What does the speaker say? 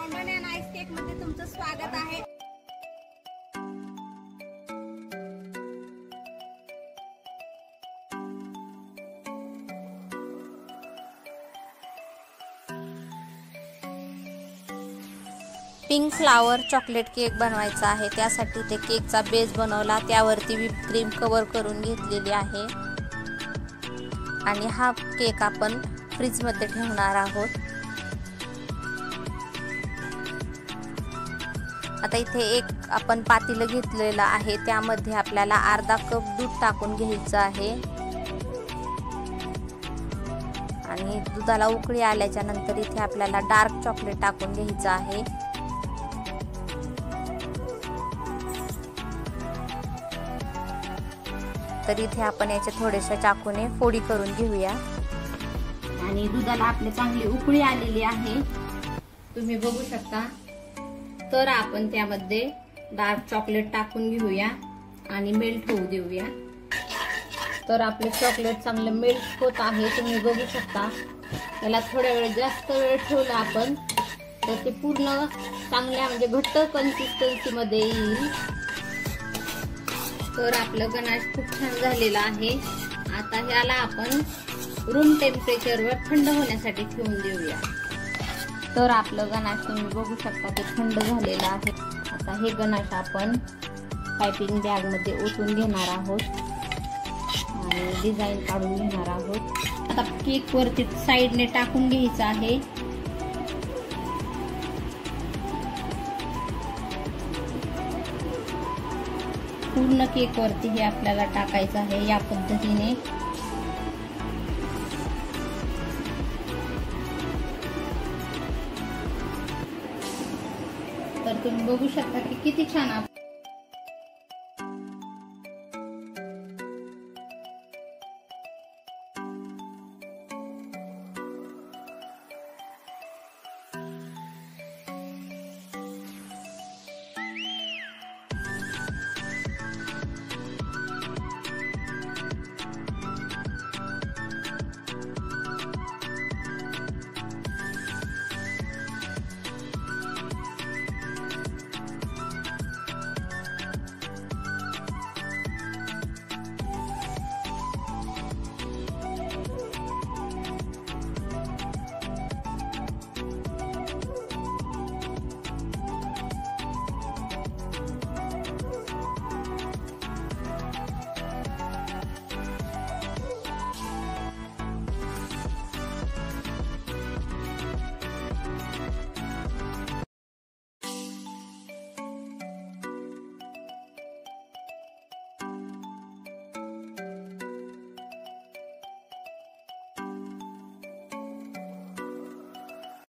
Fondant and ice cake मध्ये तुमचं स्वागत आहे। पिंक फ्लावर चॉकलेट केक बनवायचा आहे। त्यासाठी ते केकचा बेस बनवला, त्यावरती व्हिप क्रीम कव्हर करून घेतलेली आहे आणि हा केक आपण फ्रीज मध्ये ठेवणार आहोत। आता इथे एक आपण पातेलं घेतलेलं आहे, त्यामध्ये आपल्याला अर्धा कप दूध टाकून घ्यायचं आहे आणि दुधाला उकळी आल्याच्या नंतर इथे आपल्याला डार्क चॉकलेट टाकून घ्यायचं आहे। तर इथे आपण याच्या थोडेशा चाकूने फोडी करून घेऊया आणि दुधाला आपले चांगली उकळी आलेली आहे, तुम्ही बघू शकता। तर आपण त्यामध्ये डार्क चॉकलेट टाकून घेऊया आणि मेल्ट होऊ देऊया। तर आपले चॉकलेट चांगले मेल्ट होत आहे, तुम्ही बघू शकता। याला थोड्या वेळ जास्त वेळ ठेवला आपण तर ते पूर्ण चांगल्या म्हणजे घट्ट कन्सिस्टन्सी मध्ये येईल। तर आपलं गणाश खूप छान झालेलं आहे। आता ह्याला आपण रूम टेम्परेचरवर थंड होण्यासाठी ठेवून देऊया। तर आपलं गणाश तुम्ही बघू शकता ते थंड झालेलं आहे। आता हे गणाश आपण पाइपिंग बॅग मध्ये ओतून घेणार आहोत आणि डिझाईन काढून घेणार आहोत। आता केक वरती साइडने टाकून घ्यायचं आहे। पूर्ण केक वरती हे आपल्याला टाकायचं आहे या पद्धतीने। तर तुम्ही बघू शकता की किती छान